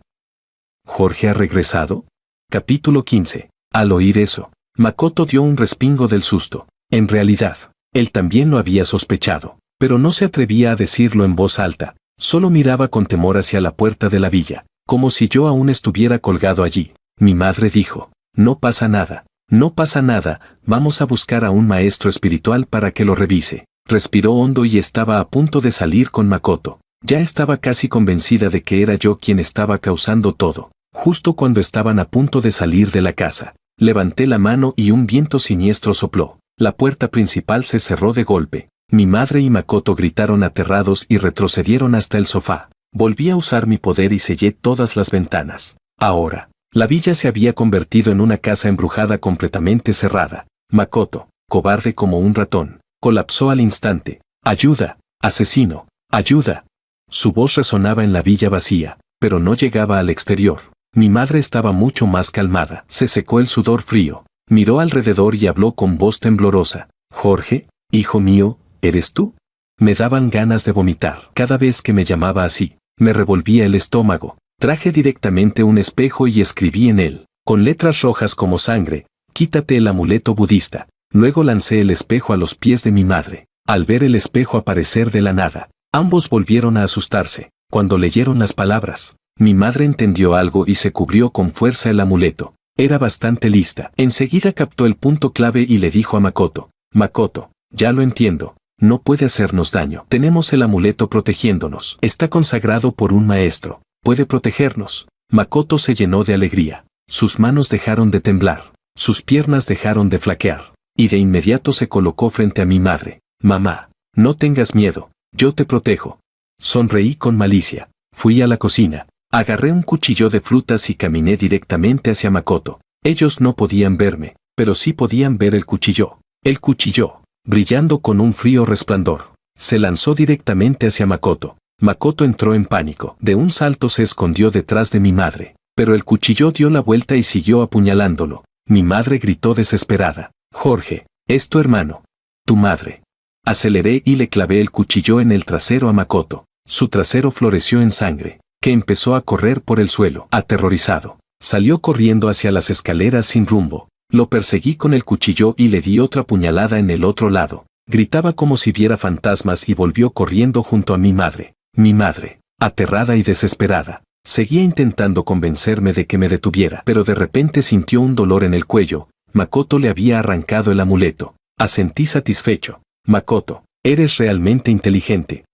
Jorge ha regresado? Capítulo 15. Al oír eso, Makoto dio un respingo del susto. En realidad, él también lo había sospechado, pero no se atrevía a decirlo en voz alta. Solo miraba con temor hacia la puerta de la villa, como si yo aún estuviera colgado allí. Mi madre dijo: no pasa nada, no pasa nada, vamos a buscar a un maestro espiritual para que lo revise. Respiró hondo y estaba a punto de salir con Makoto. Ya estaba casi convencida de que era yo quien estaba causando todo. Justo cuando estaban a punto de salir de la casa, levanté la mano y un viento siniestro sopló. La puerta principal se cerró de golpe. Mi madre y Makoto gritaron aterrados y retrocedieron hasta el sofá. Volví a usar mi poder y sellé todas las ventanas. Ahora, la villa se había convertido en una casa embrujada completamente cerrada. Makoto, cobarde como un ratón, colapsó al instante. ¡Ayuda! ¡Asesino! ¡Ayuda! Su voz resonaba en la villa vacía, pero no llegaba al exterior. Mi madre estaba mucho más calmada. Se secó el sudor frío. Miró alrededor y habló con voz temblorosa. «Jorge, hijo mío, ¿eres tú?» Me daban ganas de vomitar. Cada vez que me llamaba así, me revolvía el estómago. Traje directamente un espejo y escribí en él, con letras rojas como sangre, «Quítate el amuleto budista». Luego lancé el espejo a los pies de mi madre. Al ver el espejo aparecer de la nada, ambos volvieron a asustarse. Cuando leyeron las palabras, mi madre entendió algo y se cubrió con fuerza el amuleto. Era bastante lista. Enseguida captó el punto clave y le dijo a Makoto, «Makoto, ya lo entiendo. No puede hacernos daño. Tenemos el amuleto protegiéndonos. Está consagrado por un maestro. Puede protegernos». Makoto se llenó de alegría. Sus manos dejaron de temblar. Sus piernas dejaron de flaquear. Y de inmediato se colocó frente a mi madre. «Mamá, no tengas miedo. Yo te protejo». Sonreí con malicia. Fui a la cocina. Agarré un cuchillo de frutas y caminé directamente hacia Makoto. Ellos no podían verme, pero sí podían ver el cuchillo. El cuchillo, brillando con un frío resplandor, se lanzó directamente hacia Makoto. Makoto entró en pánico. De un salto se escondió detrás de mi madre, pero el cuchillo dio la vuelta y siguió apuñalándolo. Mi madre gritó desesperada, «Jorge, es tu hermano. Tu madre». Aceleré y le clavé el cuchillo en el trasero a Makoto. Su trasero floreció en sangre, que empezó a correr por el suelo. Aterrorizado, salió corriendo hacia las escaleras sin rumbo. Lo perseguí con el cuchillo y le di otra puñalada en el otro lado. Gritaba como si viera fantasmas y volvió corriendo junto a mi madre. Mi madre, aterrada y desesperada, seguía intentando convencerme de que me detuviera, pero de repente sintió un dolor en el cuello. Makoto le había arrancado el amuleto. Asentí satisfecho. «Makoto, eres realmente inteligente».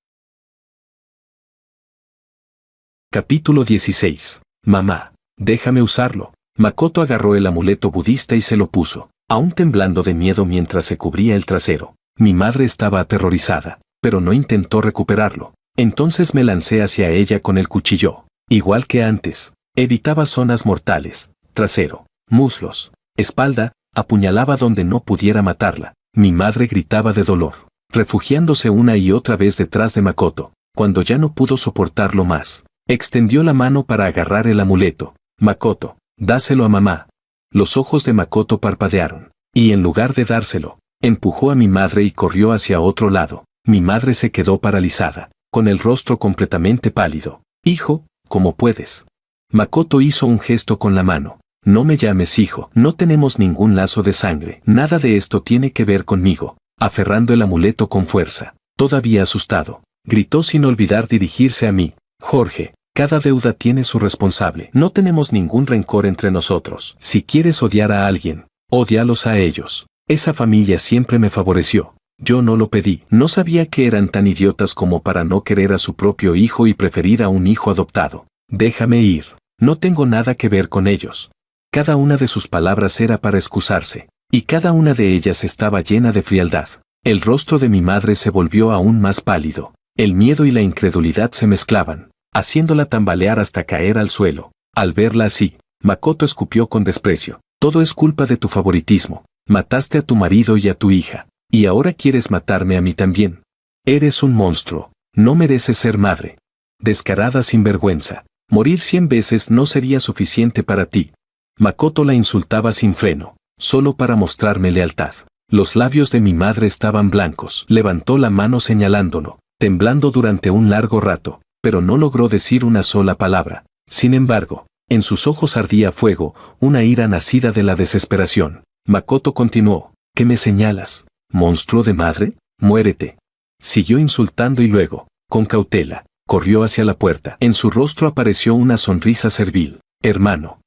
Capítulo 16. «Mamá, déjame usarlo». Makoto agarró el amuleto budista y se lo puso, aún temblando de miedo mientras se cubría el trasero. Mi madre estaba aterrorizada, pero no intentó recuperarlo. Entonces me lancé hacia ella con el cuchillo. Igual que antes, evitaba zonas mortales, trasero, muslos, espalda, apuñalaba donde no pudiera matarla. Mi madre gritaba de dolor, refugiándose una y otra vez detrás de Makoto. Cuando ya no pudo soportarlo más, extendió la mano para agarrar el amuleto. «Makoto, dáselo a mamá». Los ojos de Makoto parpadearon, y en lugar de dárselo, empujó a mi madre y corrió hacia otro lado. Mi madre se quedó paralizada, con el rostro completamente pálido. «Hijo, ¿cómo puedes?». Makoto hizo un gesto con la mano. «No me llames hijo, no tenemos ningún lazo de sangre, nada de esto tiene que ver conmigo». Aferrando el amuleto con fuerza, todavía asustado, gritó sin olvidar dirigirse a mí. «Jorge, cada deuda tiene su responsable. No tenemos ningún rencor entre nosotros. Si quieres odiar a alguien, ódialos a ellos. Esa familia siempre me favoreció. Yo no lo pedí. No sabía que eran tan idiotas como para no querer a su propio hijo y preferir a un hijo adoptado. Déjame ir. No tengo nada que ver con ellos». Cada una de sus palabras era para excusarse, y cada una de ellas estaba llena de frialdad. El rostro de mi madre se volvió aún más pálido. El miedo y la incredulidad se mezclaban, haciéndola tambalear hasta caer al suelo. Al verla así, Makoto escupió con desprecio. «Todo es culpa de tu favoritismo. Mataste a tu marido y a tu hija, y ahora quieres matarme a mí también. Eres un monstruo. No mereces ser madre. Descarada sinvergüenza. Morir 100 veces no sería suficiente para ti». Makoto la insultaba sin freno, solo para mostrarme lealtad. Los labios de mi madre estaban blancos. Levantó la mano señalándolo, temblando durante un largo rato, pero no logró decir una sola palabra. Sin embargo, en sus ojos ardía fuego, una ira nacida de la desesperación. Makoto continuó, «¿Qué me señalas? ¿Monstruo de madre? Muérete». Siguió insultando y luego, con cautela, corrió hacia la puerta. En su rostro apareció una sonrisa servil. «Hermano,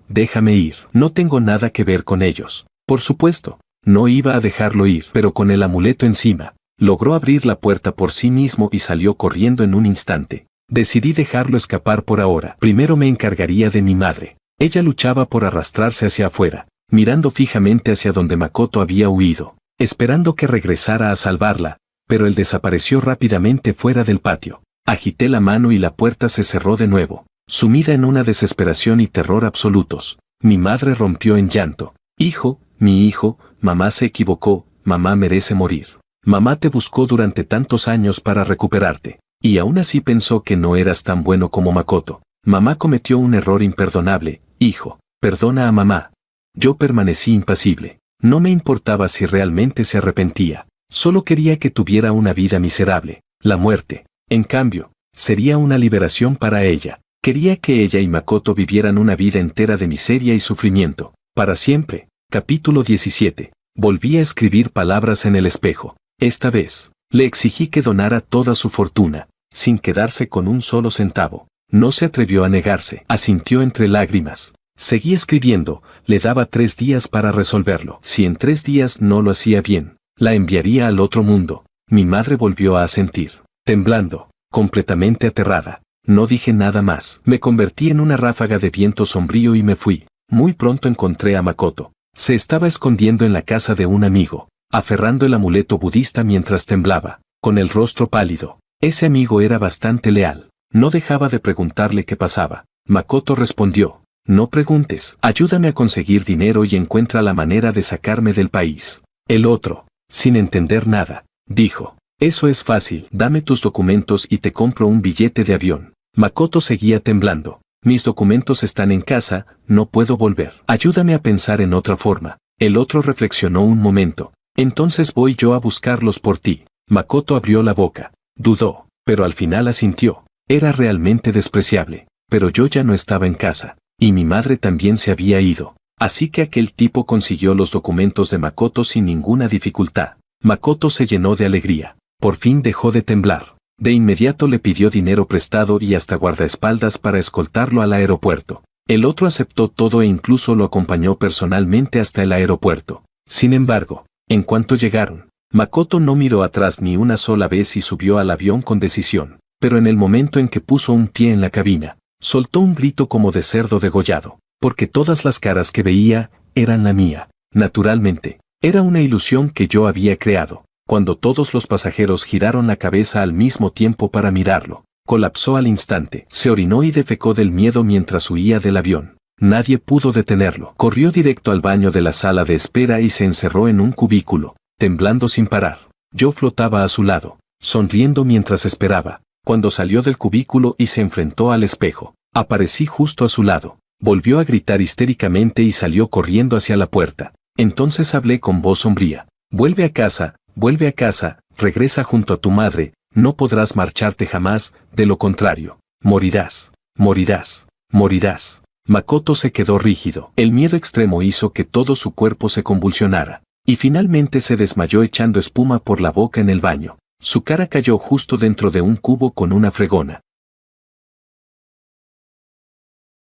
déjame ir. No tengo nada que ver con ellos». Por supuesto, no iba a dejarlo ir, pero con el amuleto encima, logró abrir la puerta por sí mismo y salió corriendo en un instante. Decidí dejarlo escapar por ahora. Primero me encargaría de mi madre. Ella luchaba por arrastrarse hacia afuera, mirando fijamente hacia donde Makoto había huido, esperando que regresara a salvarla, pero él desapareció rápidamente fuera del patio. Agité la mano y la puerta se cerró de nuevo, sumida en una desesperación y terror absolutos. Mi madre rompió en llanto. Hijo, mi hijo, mamá se equivocó, mamá merece morir. Mamá te buscó durante tantos años para recuperarte, y aún así pensó que no eras tan bueno como Makoto. Mamá cometió un error imperdonable, hijo, perdona a mamá. Yo permanecí impasible. No me importaba si realmente se arrepentía. Solo quería que tuviera una vida miserable. La muerte, en cambio, sería una liberación para ella. Quería que ella y Makoto vivieran una vida entera de miseria y sufrimiento. Para siempre. Capítulo 17. Volví a escribir palabras en el espejo. Esta vez, le exigí que donara toda su fortuna, sin quedarse con un solo centavo. No se atrevió a negarse. Asintió entre lágrimas. Seguí escribiendo, le daba 3 días para resolverlo. Si en 3 días no lo hacía bien, la enviaría al otro mundo. Mi madre volvió a asentir, temblando, completamente aterrada. No dije nada más. Me convertí en una ráfaga de viento sombrío y me fui. Muy pronto encontré a Makoto. Se estaba escondiendo en la casa de un amigo, aferrando el amuleto budista mientras temblaba, con el rostro pálido. Ese amigo era bastante leal. No dejaba de preguntarle qué pasaba. Makoto respondió: no preguntes, ayúdame a conseguir dinero y encuentra la manera de sacarme del país. El otro, sin entender nada, dijo: eso es fácil, dame tus documentos y te compro un billete de avión. Makoto seguía temblando. Mis documentos están en casa, no puedo volver. Ayúdame a pensar en otra forma. El otro reflexionó un momento. Entonces voy yo a buscarlos por ti. Makoto abrió la boca. Dudó, pero al final asintió. Era realmente despreciable. Pero yo ya no estaba en casa. Y mi madre también se había ido. Así que aquel tipo consiguió los documentos de Makoto sin ninguna dificultad. Makoto se llenó de alegría. Por fin dejó de temblar. De inmediato le pidió dinero prestado y hasta guardaespaldas para escoltarlo al aeropuerto. El otro aceptó todo e incluso lo acompañó personalmente hasta el aeropuerto. Sin embargo, en cuanto llegaron, Makoto no miró atrás ni una sola vez y subió al avión con decisión. Pero en el momento en que puso un pie en la cabina, soltó un grito como de cerdo degollado, porque todas las caras que veía eran la mía. Naturalmente, era una ilusión que yo había creado. Cuando todos los pasajeros giraron la cabeza al mismo tiempo para mirarlo, colapsó al instante, se orinó y defecó del miedo mientras huía del avión. Nadie pudo detenerlo. Corrió directo al baño de la sala de espera y se encerró en un cubículo, temblando sin parar. Yo flotaba a su lado, sonriendo mientras esperaba. Cuando salió del cubículo y se enfrentó al espejo, aparecí justo a su lado. Volvió a gritar histéricamente y salió corriendo hacia la puerta. Entonces hablé con voz sombría. Vuelve a casa, regresa junto a tu madre, no podrás marcharte jamás, de lo contrario, morirás, morirás, morirás. Makoto se quedó rígido. El miedo extremo hizo que todo su cuerpo se convulsionara, y finalmente se desmayó echando espuma por la boca en el baño. Su cara cayó justo dentro de un cubo con una fregona.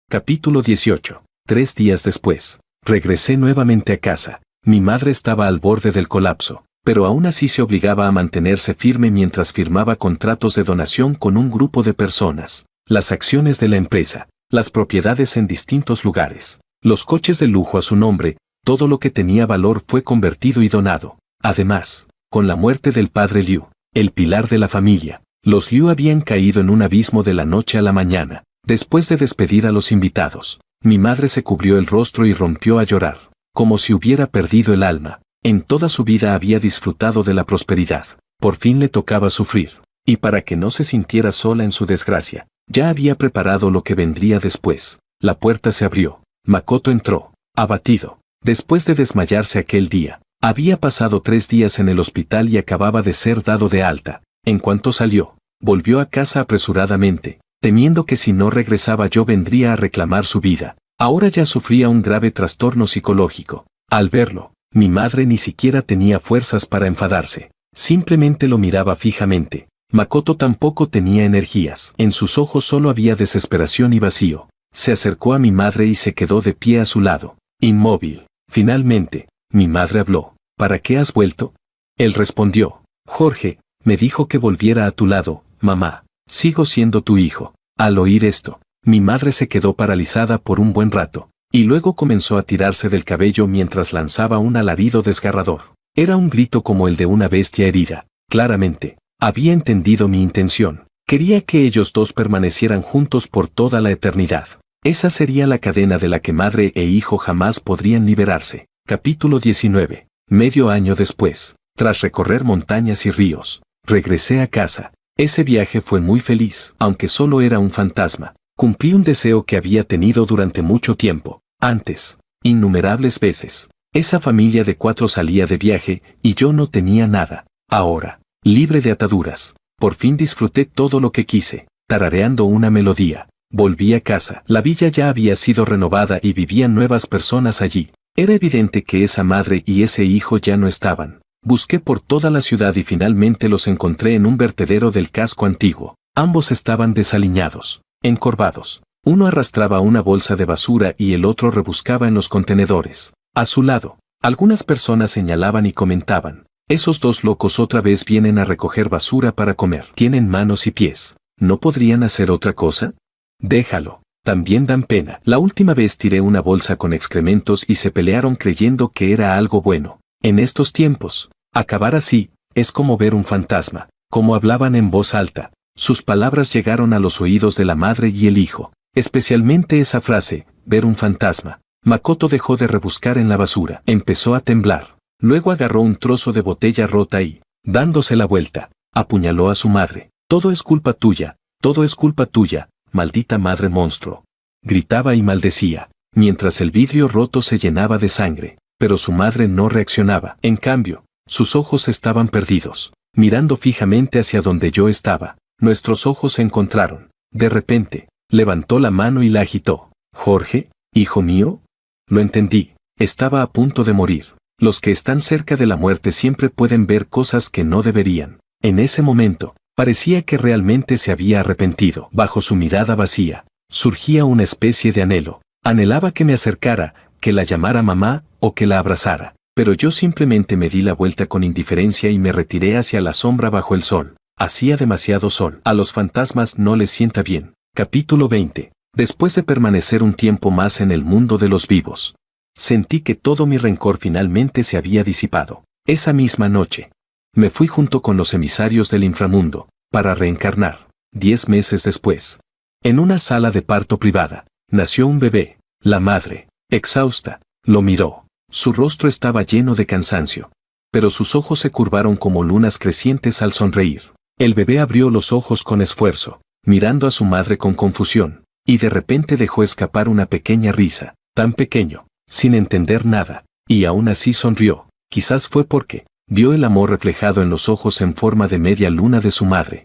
Capítulo 18. 3 días después, regresé nuevamente a casa. Mi madre estaba al borde del colapso, pero aún así se obligaba a mantenerse firme mientras firmaba contratos de donación con un grupo de personas, las acciones de la empresa, las propiedades en distintos lugares, los coches de lujo a su nombre, todo lo que tenía valor fue convertido y donado. Además, con la muerte del padre Liu, el pilar de la familia, los Liu habían caído en un abismo de la noche a la mañana. Después de despedir a los invitados, mi madre se cubrió el rostro y rompió a llorar, como si hubiera perdido el alma. En toda su vida había disfrutado de la prosperidad. Por fin le tocaba sufrir. Y para que no se sintiera sola en su desgracia, ya había preparado lo que vendría después. La puerta se abrió. Makoto entró, abatido. Después de desmayarse aquel día, había pasado 3 días en el hospital y acababa de ser dado de alta. En cuanto salió, volvió a casa apresuradamente, temiendo que si no regresaba yo vendría a reclamar su vida. Ahora ya sufría un grave trastorno psicológico. Al verlo, mi madre ni siquiera tenía fuerzas para enfadarse. Simplemente lo miraba fijamente. Makoto tampoco tenía energías. En sus ojos solo había desesperación y vacío. Se acercó a mi madre y se quedó de pie a su lado, inmóvil. Finalmente, mi madre habló. ¿Para qué has vuelto? Él respondió. Jorge, me dijo que volviera a tu lado, mamá. Sigo siendo tu hijo. Al oír esto, mi madre se quedó paralizada por un buen rato. y luego comenzó a tirarse del cabello mientras lanzaba un alarido desgarrador. Era un grito como el de una bestia herida. Claramente, había entendido mi intención. Quería que ellos dos permanecieran juntos por toda la eternidad. Esa sería la cadena de la que madre e hijo jamás podrían liberarse. Capítulo 19. Medio año después, tras recorrer montañas y ríos, regresé a casa. Ese viaje fue muy feliz, aunque solo era un fantasma. Cumplí un deseo que había tenido durante mucho tiempo, antes, innumerables veces. Esa familia de 4 salía de viaje y yo no tenía nada. Ahora, libre de ataduras, por fin disfruté todo lo que quise, tarareando una melodía. Volví a casa. La villa ya había sido renovada y vivían nuevas personas allí. Era evidente que esa madre y ese hijo ya no estaban. Busqué por toda la ciudad y finalmente los encontré en un vertedero del casco antiguo. Ambos estaban desaliñados, encorvados. Uno arrastraba una bolsa de basura y el otro rebuscaba en los contenedores. A su lado, algunas personas señalaban y comentaban: esos dos locos otra vez vienen a recoger basura para comer. Tienen manos y pies. ¿No podrían hacer otra cosa? Déjalo. También dan pena. La última vez tiré una bolsa con excrementos y se pelearon creyendo que era algo bueno. En estos tiempos, acabar así, es como ver un fantasma. Como hablaban en voz alta, sus palabras llegaron a los oídos de la madre y el hijo. Especialmente esa frase, ver un fantasma. Makoto dejó de rebuscar en la basura. Empezó a temblar. Luego agarró un trozo de botella rota y, dándose la vuelta, apuñaló a su madre. Todo es culpa tuya, todo es culpa tuya, maldita madre monstruo. Gritaba y maldecía, mientras el vidrio roto se llenaba de sangre, pero su madre no reaccionaba. En cambio, sus ojos estaban perdidos, mirando fijamente hacia donde yo estaba. Nuestros ojos se encontraron. De repente, levantó la mano y la agitó. ¿Jorge, hijo mío? Lo entendí. Estaba a punto de morir. Los que están cerca de la muerte siempre pueden ver cosas que no deberían. En ese momento, parecía que realmente se había arrepentido. Bajo su mirada vacía, surgía una especie de anhelo. Anhelaba que me acercara, que la llamara mamá o que la abrazara. Pero yo simplemente me di la vuelta con indiferencia y me retiré hacia la sombra bajo el sol. Hacía demasiado sol. A los fantasmas no les sienta bien. Capítulo 20. Después de permanecer un tiempo más en el mundo de los vivos, sentí que todo mi rencor finalmente se había disipado. Esa misma noche, me fui junto con los emisarios del inframundo, para reencarnar. 10 meses después, en una sala de parto privada, nació un bebé. La madre, exhausta, lo miró. Su rostro estaba lleno de cansancio, pero sus ojos se curvaron como lunas crecientes al sonreír. El bebé abrió los ojos con esfuerzo, mirando a su madre con confusión, y de repente dejó escapar una pequeña risa, tan pequeño, sin entender nada, y aún así sonrió. Quizás fue porque vio el amor reflejado en los ojos en forma de media luna de su madre.